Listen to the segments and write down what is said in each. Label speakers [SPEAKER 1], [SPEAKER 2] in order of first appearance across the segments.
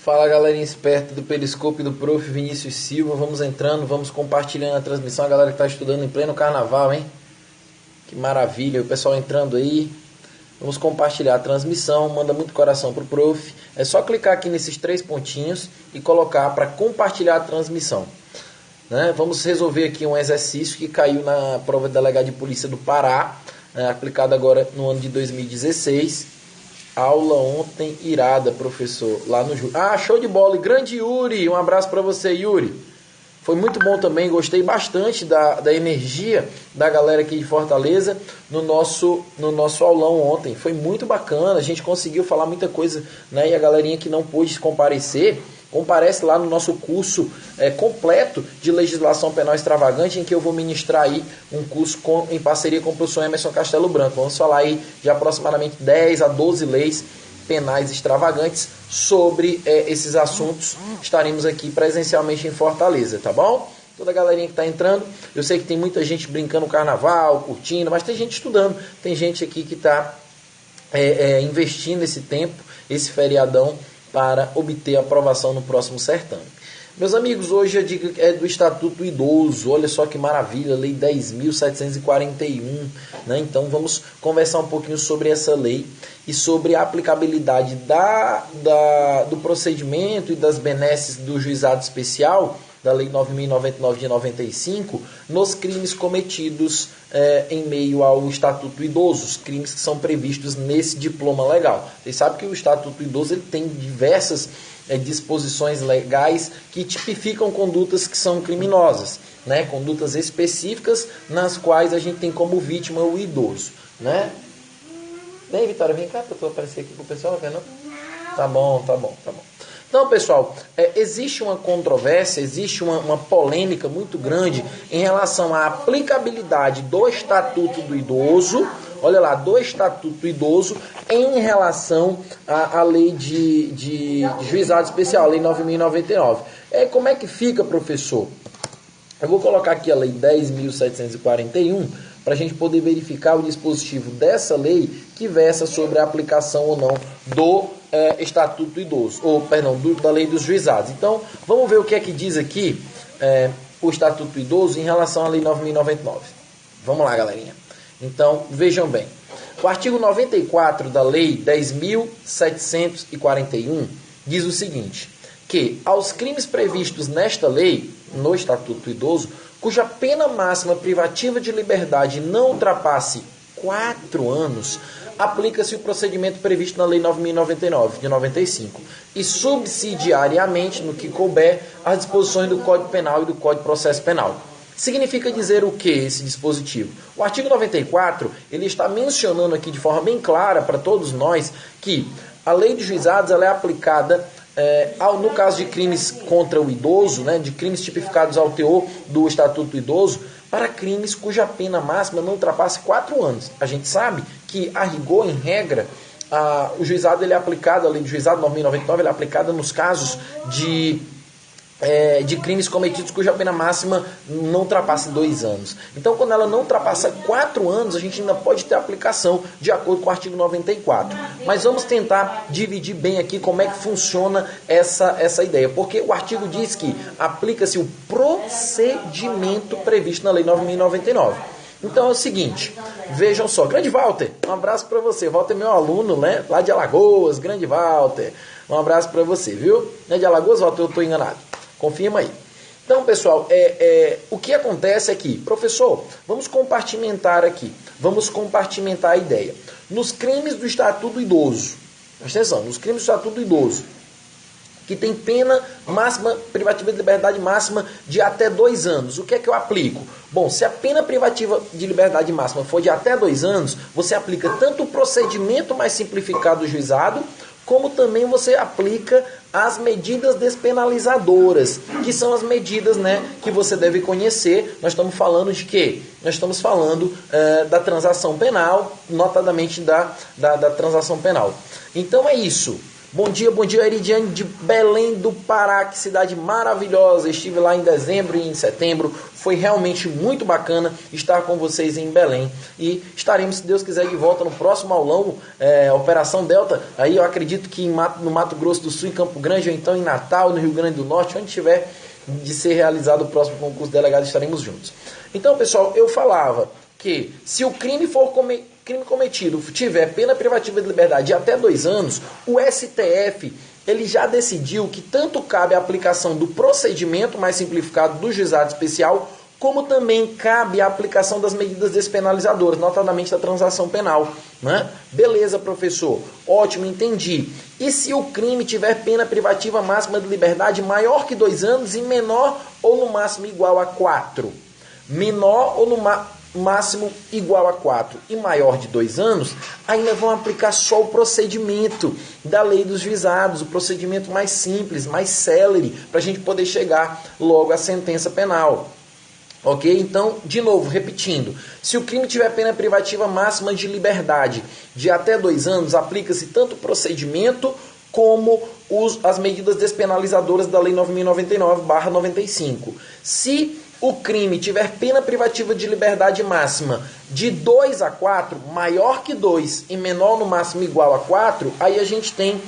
[SPEAKER 1] Fala galerinha esperta do Periscope do Prof. Vinícius Silva, vamos entrando, vamos compartilhando a transmissão, a galera que está estudando em pleno carnaval, hein? Que maravilha, o pessoal entrando aí, vamos compartilhar a transmissão, manda muito coração pro Prof. É só clicar aqui nesses 3 pontinhos e colocar para compartilhar a transmissão. Né? Vamos resolver aqui um exercício que caiu na prova de delegado de polícia do Pará, aplicado agora no ano de 2016. Aula ontem irada, professor, lá no Júri. Ah, show de bola. E grande Yuri, um abraço para você, Yuri. Foi muito bom também, gostei bastante da energia da galera aqui de Fortaleza no nosso aulão ontem. Foi muito bacana, a gente conseguiu falar muita coisa, né? E a galerinha que não pôde comparecer, comparece lá no nosso curso completo de legislação penal extravagante, em que eu vou ministrar aí um curso em parceria com o professor Emerson Castelo Branco. Vamos falar aí de aproximadamente 10 a 12 leis penais extravagantes sobre esses assuntos. Estaremos aqui presencialmente em Fortaleza, tá bom? Toda a galerinha que está entrando, eu sei que tem muita gente brincando no carnaval, curtindo, mas tem gente estudando, tem gente aqui que está investindo esse tempo, esse feriadão, para obter aprovação no próximo certame. Meus amigos, hoje a dica é do Estatuto do Idoso. Olha só que maravilha, Lei 10.741. Né? Então vamos conversar um pouquinho sobre essa lei e sobre a aplicabilidade do procedimento e das benesses do juizado especial da Lei 9.099 de 95 nos crimes cometidos em meio ao Estatuto do Idoso, os crimes que são previstos nesse diploma legal. Vocês sabem que o Estatuto do Idoso ele tem diversas disposições legais que tipificam condutas que são criminosas, né? Condutas específicas nas quais a gente tem como vítima o idoso. Né? Vem, Vitória, vem cá para tu aparecer aqui com o pessoal, vendo? Tá bom. Então, pessoal, existe uma controvérsia, existe uma polêmica muito grande em relação à aplicabilidade do Estatuto do Idoso, olha lá, do Estatuto do Idoso, em relação à lei de juizado especial, a Lei 9.099. Como é que fica, professor? Eu vou colocar aqui a Lei 10.741 para a gente poder verificar o dispositivo dessa lei que versa sobre a aplicação ou não do Estatuto do Idoso, da Lei dos Juizados. Então, vamos ver o que é que diz aqui o Estatuto do Idoso em relação à Lei 9.099. Vamos lá, galerinha. Então, vejam bem. O artigo 94 da Lei 10.741 diz o seguinte, que aos crimes previstos nesta lei, no Estatuto do Idoso, cuja pena máxima privativa de liberdade não ultrapasse 4 anos, aplica-se o procedimento previsto na Lei 9.099, de 95, e subsidiariamente, no que couber, as disposições do Código Penal e do Código de Processo Penal. Significa dizer o que esse dispositivo? O artigo 94, ele está mencionando aqui de forma bem clara para todos nós que a Lei de Juizados ela é aplicada no caso de crimes contra o idoso, né, de crimes tipificados ao teor do Estatuto do Idoso, para crimes cuja pena máxima não ultrapasse 4 anos. A gente sabe que, a rigor, em regra, o juizado ele é aplicado, a lei de juizado 9.099, ele é aplicada nos casos de crimes cometidos cuja pena máxima não ultrapasse 2 anos. Então, quando ela não ultrapassa 4 anos, a gente ainda pode ter aplicação de acordo com o artigo 94. Mas vamos tentar dividir bem aqui como é que funciona essa ideia. Porque o artigo diz que aplica-se o procedimento previsto na Lei 9.099. Então é o seguinte, vejam só, grande Walter, um abraço para você. Walter é meu aluno, né? Lá de Alagoas, grande Walter. Um abraço para você, viu? Não é de Alagoas, Walter? Eu estou enganado. Confirma aí. Então, pessoal, o que acontece é que, professor, vamos compartimentar aqui. Vamos compartimentar a ideia. Nos crimes do Estatuto do Idoso, presta atenção, nos crimes do Estatuto do Idoso, que tem pena máxima, privativa de liberdade máxima de até 2 anos. O que é que eu aplico? Bom, se a pena privativa de liberdade máxima for de até 2 anos, você aplica tanto o procedimento mais simplificado do juizado, como também você aplica as medidas despenalizadoras, que são as medidas, né, que você deve conhecer. Nós estamos falando de quê? Nós estamos falando da transação penal, notadamente da transação penal. Então é isso. Bom dia, Eridiane de Belém do Pará, que cidade maravilhosa. Estive lá em dezembro e em setembro, foi realmente muito bacana estar com vocês em Belém. E estaremos, se Deus quiser, de volta no próximo aulão, Operação Delta. Aí eu acredito que no Mato Grosso do Sul, em Campo Grande, ou então em Natal, no Rio Grande do Norte, onde tiver de ser realizado o próximo concurso de delegado, estaremos juntos. Então, pessoal, eu falava que se o crime cometido tiver pena privativa de liberdade de até 2 anos, o STF ele já decidiu que tanto cabe a aplicação do procedimento mais simplificado do juizado especial, como também cabe a aplicação das medidas despenalizadoras, notadamente da transação penal. Né? Beleza, professor. Ótimo, entendi. E se o crime tiver pena privativa máxima de liberdade maior que 2 anos e menor ou no máximo igual a 4? Menor ou no máximo igual a 4 e maior de 2 anos, ainda vão aplicar só o procedimento da lei dos juizados, o procedimento mais simples, mais célere, para a gente poder chegar logo à sentença penal. Ok? Então, de novo, repetindo, se o crime tiver pena privativa máxima de liberdade de até 2 anos, aplica-se tanto o procedimento como as medidas despenalizadoras da Lei 9.099/95. Se o crime tiver pena privativa de liberdade máxima de 2 a 4, maior que 2 e menor no máximo igual a 4, aí a gente tem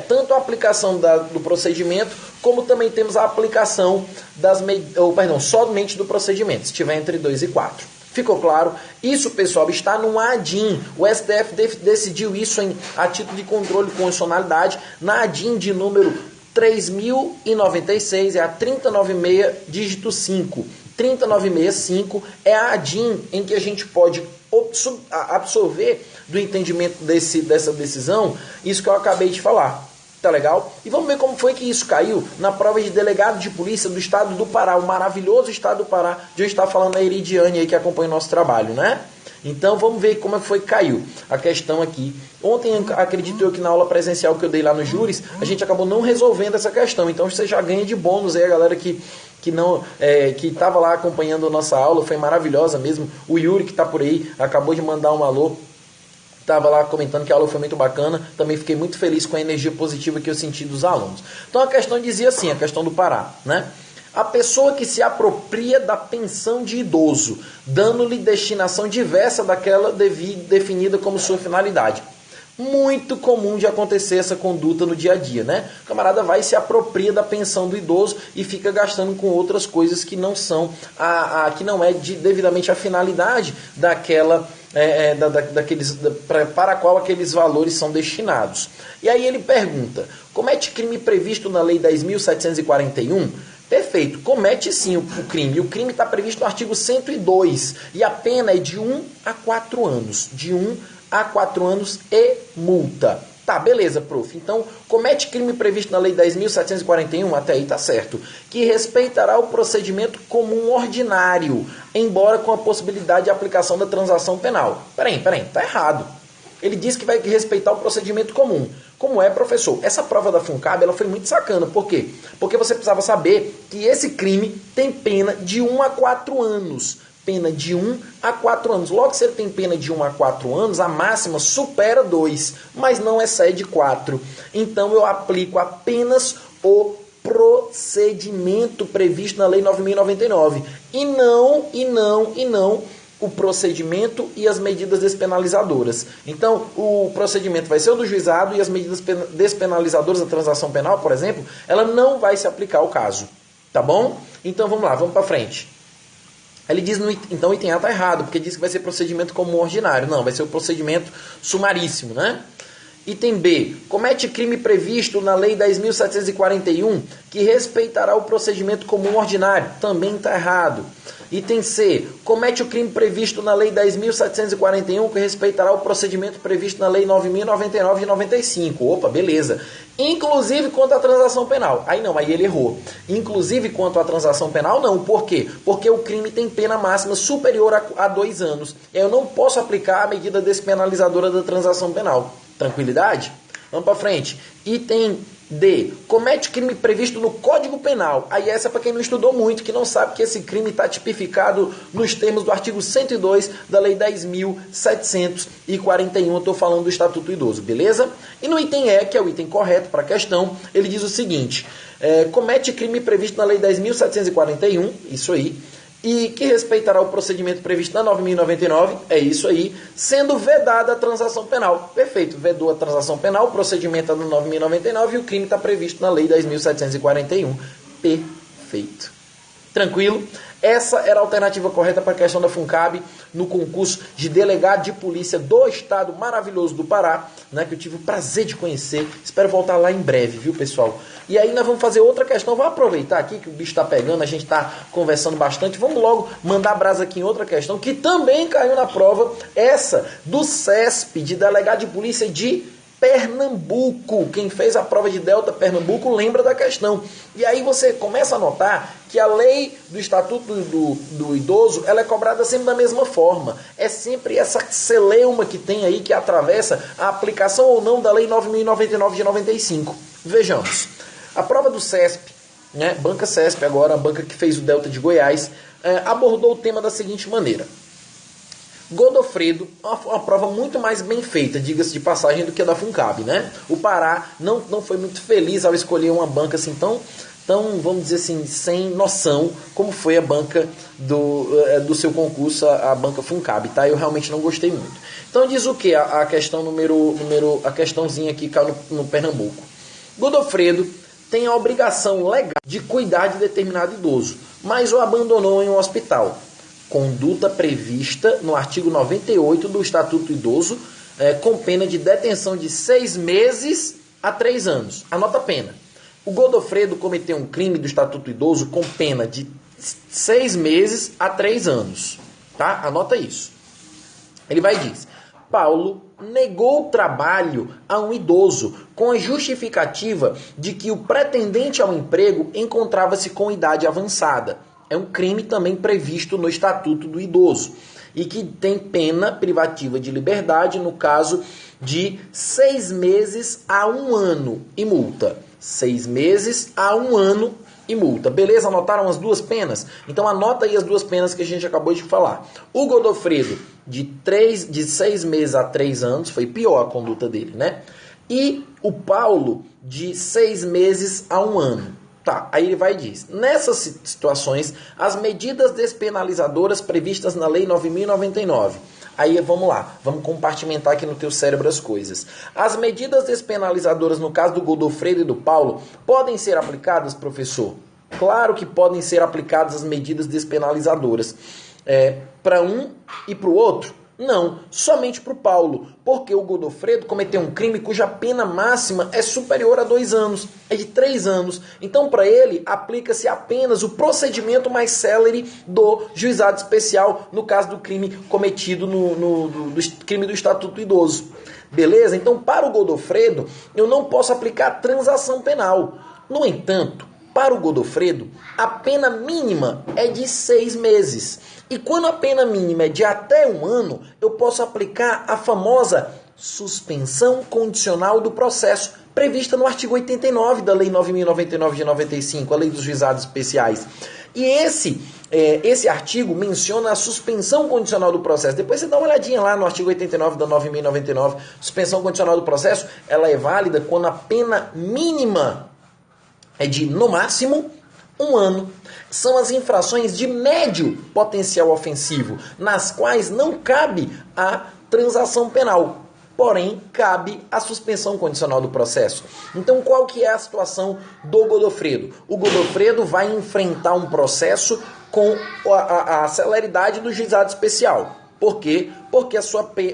[SPEAKER 1] tanto a aplicação do procedimento, como também temos a aplicação somente do procedimento, se tiver entre 2 e 4. Ficou claro? Isso, pessoal, está no ADIM. O STF decidiu isso a título de controle de constitucionalidade na ADIM de número 3096, é a 3096, dígito 5. 3096.5 é a ADIM em que a gente pode absorver do entendimento dessa decisão isso que eu acabei de falar. Tá legal? E vamos ver como foi que isso caiu na prova de delegado de polícia do estado do Pará, o maravilhoso estado do Pará, de onde está falando a Eridiane aí que acompanha o nosso trabalho, né? Então vamos ver como é que foi que caiu a questão aqui. Ontem, acredito eu que na aula presencial que eu dei lá no Júris, a gente acabou não resolvendo essa questão. Então você já ganha de bônus aí a galera que estava lá acompanhando a nossa aula, foi maravilhosa mesmo. O Yuri que está por aí, acabou de mandar um alô. Estava lá comentando que a aula foi muito bacana, também fiquei muito feliz com a energia positiva que eu senti dos alunos. Então a questão dizia assim, a questão do Pará, né? A pessoa que se apropria da pensão de idoso, dando-lhe destinação diversa daquela definida como sua finalidade. Muito comum de acontecer essa conduta no dia a dia, né? O camarada vai e se apropria da pensão do idoso e fica gastando com outras coisas que não são que não é devidamente a finalidade daquela para a qual aqueles valores são destinados. E aí ele pergunta: comete crime previsto na Lei 10.741? Perfeito, comete sim o crime. O crime está previsto no artigo 102 e a pena é de 1 a 4 anos. De 1 a 4 anos e multa. Tá, beleza, prof. Então, comete crime previsto na Lei 10.741, até aí tá certo, que respeitará o procedimento comum ordinário, embora com a possibilidade de aplicação da transação penal. Peraí, tá errado. Ele diz que vai respeitar o procedimento comum. Como é, professor? Essa prova da FUNCAB ela foi muito sacana. Por quê? Porque você precisava saber que esse crime tem pena de 1 a 4 anos. Pena de 1 a 4 anos. Logo que você tem pena de 1 a 4 anos, a máxima supera 2, mas não excede 4. Então eu aplico apenas o procedimento previsto na Lei 9.099. E não o procedimento e as medidas despenalizadoras. Então, o procedimento vai ser o do juizado e as medidas despenalizadoras da transação penal, por exemplo, ela não vai se aplicar ao caso. Tá bom? Então, vamos lá, vamos para frente. Ele diz, então o item A está errado, porque diz que vai ser procedimento comum ordinário. Não, vai ser o procedimento sumaríssimo, né? Item B, comete crime previsto na Lei 10.741, que respeitará o procedimento comum ordinário. Também está errado. Item C, comete o crime previsto na Lei 10.741, que respeitará o procedimento previsto na Lei 9.099 de 95. Opa, beleza. Inclusive quanto à transação penal. Aí não, aí ele errou. Inclusive quanto à transação penal, não. Por quê? Porque o crime tem pena máxima superior a 2 anos. Eu não posso aplicar a medida despenalizadora da transação penal. Tranquilidade? Vamos para frente. Item D. Comete crime previsto no Código Penal. Aí essa é para quem não estudou muito, que não sabe que esse crime está tipificado nos termos do artigo 102 da Lei 10.741. Estou falando do Estatuto do Idoso, beleza? E no item E, que é o item correto para a questão, ele diz o seguinte: comete crime previsto na Lei 10.741, isso aí, e que respeitará o procedimento previsto na 9.099, é isso aí, sendo vedada a transação penal. Perfeito, vedou a transação penal, o procedimento é no 9.099 e o crime está previsto na Lei 10.741. Perfeito. Tranquilo? Essa era a alternativa correta para a questão da FUNCAB no concurso de delegado de polícia do estado maravilhoso do Pará, né, que eu tive o prazer de conhecer. Espero voltar lá em breve, viu, pessoal? E aí nós vamos fazer outra questão. Vamos aproveitar aqui que o bicho está pegando, a gente está conversando bastante. Vamos logo mandar brasa aqui em outra questão que também caiu na prova, essa do CESP, de delegado de polícia de Pernambuco. Quem fez a prova de Delta Pernambuco lembra da questão. E aí você começa a notar que a lei do Estatuto do Idoso, ela é cobrada sempre da mesma forma. É sempre essa celeuma que tem aí, que atravessa a aplicação ou não da Lei 9.099 de 95. Vejamos. A prova do CESP, né, Banca CESP agora, a banca que fez o Delta de Goiás, abordou o tema da seguinte maneira. Godofredo, uma prova muito mais bem feita, diga-se de passagem, do que a da FUNCAB, né? O Pará não foi muito feliz ao escolher uma banca assim tão, vamos dizer assim, sem noção, como foi a banca do seu concurso, a banca FUNCAB, tá? Eu realmente não gostei muito. Então diz o que? A questão a questãozinha aqui caiu no Pernambuco. Godofredo tem a obrigação legal de cuidar de determinado idoso, mas o abandonou em um hospital. Conduta prevista no artigo 98 do Estatuto do Idoso, com pena de detenção de 6 meses a 3 anos. Anota a pena. O Godofredo cometeu um crime do Estatuto do Idoso com pena de 6 meses a 3 anos. Tá? Anota isso. Ele vai dizer: Paulo negou trabalho a um idoso com a justificativa de que o pretendente ao emprego encontrava-se com idade avançada. É um crime também previsto no Estatuto do Idoso e que tem pena privativa de liberdade no caso de 6 meses a 1 ano e multa. 6 meses a 1 ano e multa. Beleza? Anotaram as duas penas? Então anota aí as duas penas que a gente acabou de falar. O Godofredo, de 6 meses a 3 anos, foi pior a conduta dele, né? E o Paulo, de 6 meses a 1 ano. Tá, aí ele vai e diz: nessas situações, as medidas despenalizadoras previstas na Lei 9.099. Aí vamos lá, vamos compartimentar aqui no teu cérebro as coisas. As medidas despenalizadoras, no caso do Godofredo e do Paulo, podem ser aplicadas, professor? Claro que podem ser aplicadas as medidas despenalizadoras. Para um e para o outro? Não, somente para o Paulo, porque o Godofredo cometeu um crime cuja pena máxima é superior a 2 anos, é de 3 anos. Então, para ele, aplica-se apenas o procedimento mais célere do juizado especial, no caso do crime cometido do crime do Estatuto do Idoso. Beleza? Então, para o Godofredo, eu não posso aplicar a transação penal. No entanto, para o Godofredo, a pena mínima é de 6 meses. E quando a pena mínima é de até 1 ano, eu posso aplicar a famosa suspensão condicional do processo, prevista no artigo 89 da Lei 9.099 de 95, a Lei dos Juizados Especiais. E esse artigo menciona a suspensão condicional do processo. Depois você dá uma olhadinha lá no artigo 89 da 9.099. Suspensão condicional do processo, ela é válida quando a pena mínima é de, no máximo, 1 ano. São as infrações de médio potencial ofensivo, nas quais não cabe a transação penal, porém cabe a suspensão condicional do processo. Então qual que é a situação do Godofredo? O Godofredo vai enfrentar um processo com a celeridade do juizado especial. Por quê? Porque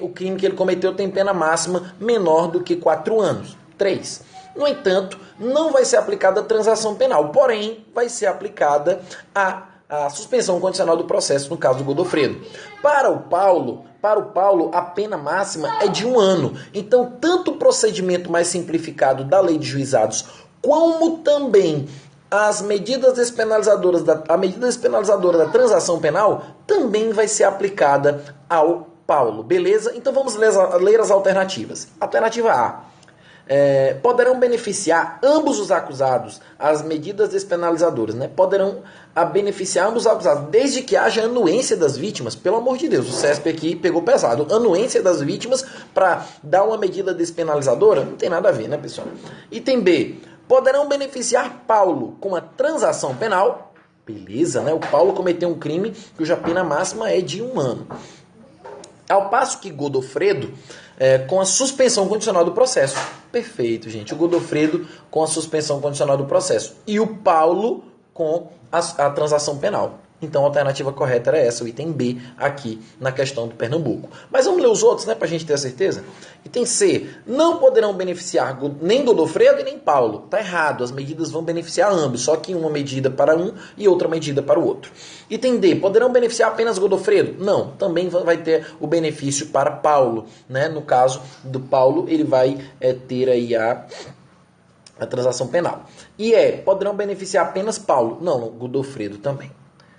[SPEAKER 1] o crime que ele cometeu tem pena máxima menor do que 4 anos, 3. No entanto, não vai ser aplicada a transação penal, porém vai ser aplicada a suspensão condicional do processo no caso do Godofredo. Para o Paulo, a pena máxima é de 1 ano. Então, tanto o procedimento mais simplificado da Lei de Juizados, como também a medida despenalizadora da transação penal também vai ser aplicada ao Paulo. Beleza? Então vamos ler as alternativas. Alternativa A: poderão beneficiar ambos os acusados as medidas despenalizadoras, né? Poderão beneficiar ambos os acusados, desde que haja anuência das vítimas. Pelo amor de Deus, o CESP aqui pegou pesado. Anuência das vítimas para dar uma medida despenalizadora? Não tem nada a ver, né, pessoal? Item B. Poderão beneficiar Paulo com a transação penal. Beleza, né? O Paulo cometeu um crime cuja pena máxima é de 1 ano. Ao passo que Godofredo, com a suspensão condicional do processo. Perfeito, gente. O Godofredo com a suspensão condicional do processo. E o Paulo com a transação penal. Então a alternativa correta era essa, o item B, aqui na questão do Pernambuco. Mas vamos ler os outros, né, para a gente ter a certeza? Item C. Não poderão beneficiar nem Godofredo e nem Paulo. Tá errado, as medidas vão beneficiar ambos, só que uma medida para um e outra medida para o outro. Item D. Poderão beneficiar apenas Godofredo? Não, também vai ter o benefício para Paulo, né? No caso do Paulo, ele vai ter aí a transação penal. E poderão beneficiar apenas Paulo? Não, Godofredo também.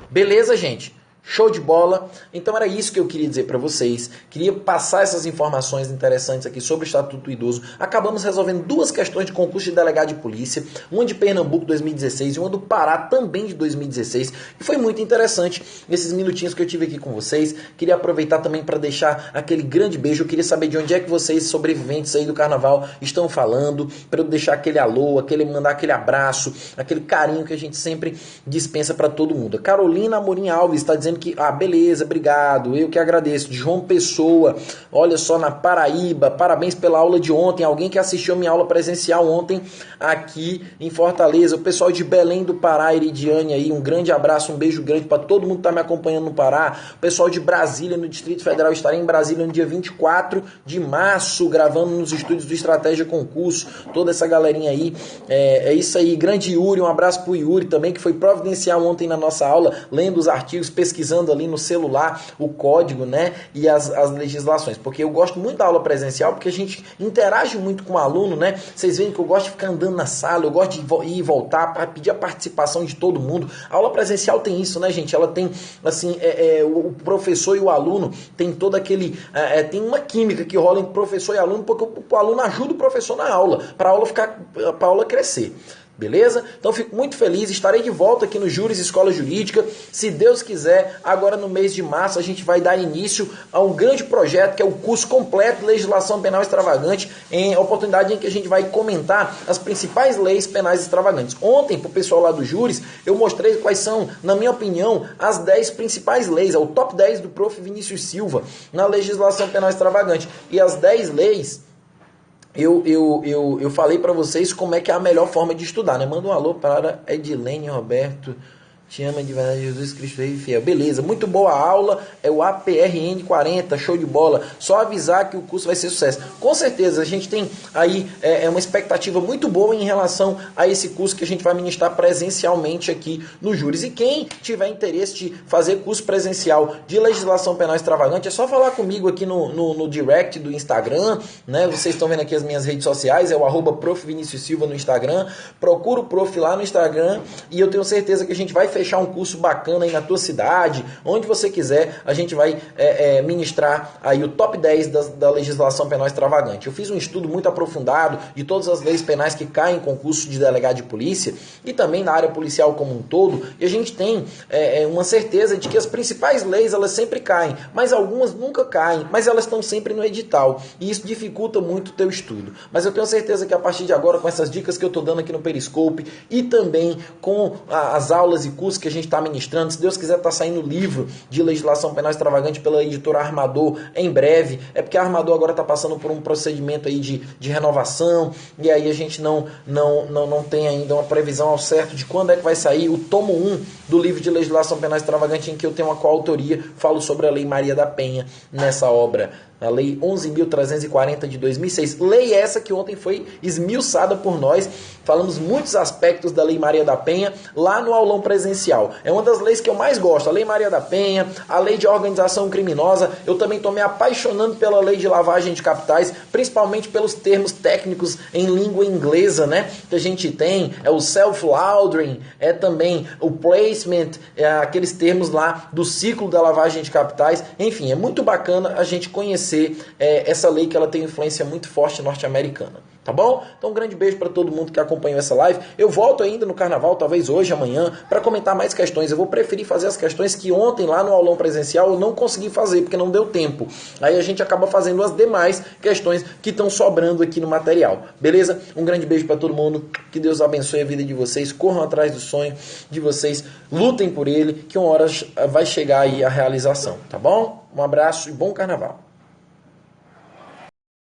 [SPEAKER 1] Beleza, gente? Show de bola. Então era isso que eu queria dizer para vocês. Queria passar essas informações interessantes aqui sobre o Estatuto do Idoso. Acabamos resolvendo 2 questões de concurso de delegado de polícia, uma de Pernambuco 2016 e uma do Pará também de 2016. E foi muito interessante esses minutinhos que eu tive aqui com vocês. Queria aproveitar também para deixar aquele grande beijo. Eu queria saber de onde é que vocês, sobreviventes aí do carnaval, estão falando, para eu deixar aquele alô, mandar aquele abraço, aquele carinho que a gente sempre dispensa para todo mundo. Carolina Amorim Alves está dizendo que, beleza, obrigado, eu que agradeço. De João Pessoa, olha só, na Paraíba, parabéns pela aula de ontem, alguém que assistiu a minha aula presencial ontem aqui em Fortaleza, o pessoal de Belém do Pará, Iridiane aí, um grande abraço, um beijo grande para todo mundo que está me acompanhando no Pará, o pessoal de Brasília, no Distrito Federal, estarei em Brasília no dia 24 de março, gravando nos estúdios do Estratégia Concurso, toda essa galerinha aí, é isso aí, grande Yuri, um abraço pro Yuri também, que foi providencial ontem na nossa aula, lendo os artigos, pesquisando ali no celular o código, né, e as legislações, porque eu gosto muito da aula presencial, porque a gente interage muito com o aluno, né, vocês veem que eu gosto de ficar andando na sala, eu gosto de ir e voltar para pedir a participação de todo mundo. A aula presencial tem isso, né, gente, ela tem, assim, o professor e o aluno tem todo aquele, tem uma química que rola entre professor e aluno, porque o aluno ajuda o professor na aula, para a aula crescer. Beleza? Então fico muito feliz, estarei de volta aqui no Júris Escola Jurídica, se Deus quiser. Agora no mês de março a gente vai dar início a um grande projeto que é o curso completo de Legislação Penal Extravagante, em oportunidade em que a gente vai comentar as principais leis penais extravagantes. Ontem, para o pessoal lá do Júris, eu mostrei quais são, na minha opinião, as 10 principais leis, o top 10 do prof. Vinícius Silva na Legislação Penal Extravagante. E as 10 leis eu falei para vocês como é que é a melhor forma de estudar, né? Manda um alô para Edilene Roberto. Te ama de verdade, Jesus Cristo Rei Fiel. Beleza, muito boa a aula. É o APRN 40, show de bola. Só avisar que o curso vai ser sucesso. Com certeza, a gente tem aí uma expectativa muito boa em relação a esse curso que a gente vai ministrar presencialmente aqui no Júris. E quem tiver interesse de fazer curso presencial de legislação penal extravagante, é só falar comigo aqui no direct do Instagram, né? Vocês estão vendo aqui as minhas redes sociais, é o @prof. Vinícius Silva no Instagram. Procura o prof lá no Instagram e eu tenho certeza que a gente vai fechar um curso bacana aí na tua cidade, onde você quiser, a gente vai ministrar aí o top 10 da legislação penal extravagante. Eu fiz um estudo muito aprofundado de todas as leis penais que caem em concurso de delegado de polícia e também na área policial como um todo, e a gente tem uma certeza de que as principais leis, elas sempre caem, mas algumas nunca caem, mas elas estão sempre no edital, e isso dificulta muito o teu estudo. Mas eu tenho certeza que a partir de agora, com essas dicas que eu estou dando aqui no Periscope, e também com as aulas e cursos que a gente está ministrando, se Deus quiser, está saindo livro de legislação penal extravagante pela editora Armador em breve, porque a Armador agora está passando por um procedimento aí de renovação, e aí a gente não tem ainda uma previsão ao certo de quando é que vai sair o tomo 1 do livro de legislação penal extravagante, em que eu tenho uma coautoria, falo sobre a Lei Maria da Penha nessa obra. A Lei 11.340 de 2006. Lei essa que ontem foi esmiuçada por nós. Falamos muitos aspectos da Lei Maria da Penha lá no aulão presencial. É uma das leis que eu mais gosto. A Lei Maria da Penha, a Lei de Organização Criminosa. Eu também estou me apaixonando pela Lei de Lavagem de Capitais, principalmente pelos termos técnicos em língua inglesa, né? Que a gente tem. É o self-laundering, é também o placement, aqueles termos lá do ciclo da lavagem de capitais. Enfim, é muito bacana a gente conhecer conhecer essa lei que ela tem influência muito forte norte-americana. Tá bom? Então um grande beijo para todo mundo que acompanhou essa live. Eu volto ainda no carnaval, talvez hoje, amanhã, para comentar mais questões. Eu vou preferir fazer as questões que ontem lá no aulão presencial eu não consegui fazer, porque não deu tempo. Aí a gente acaba fazendo as demais questões que estão sobrando aqui no material. Beleza? Um grande beijo para todo mundo. Que Deus abençoe a vida de vocês. Corram atrás do sonho de vocês. Lutem por ele, que uma hora vai chegar aí a realização. Tá bom? Um abraço e bom carnaval.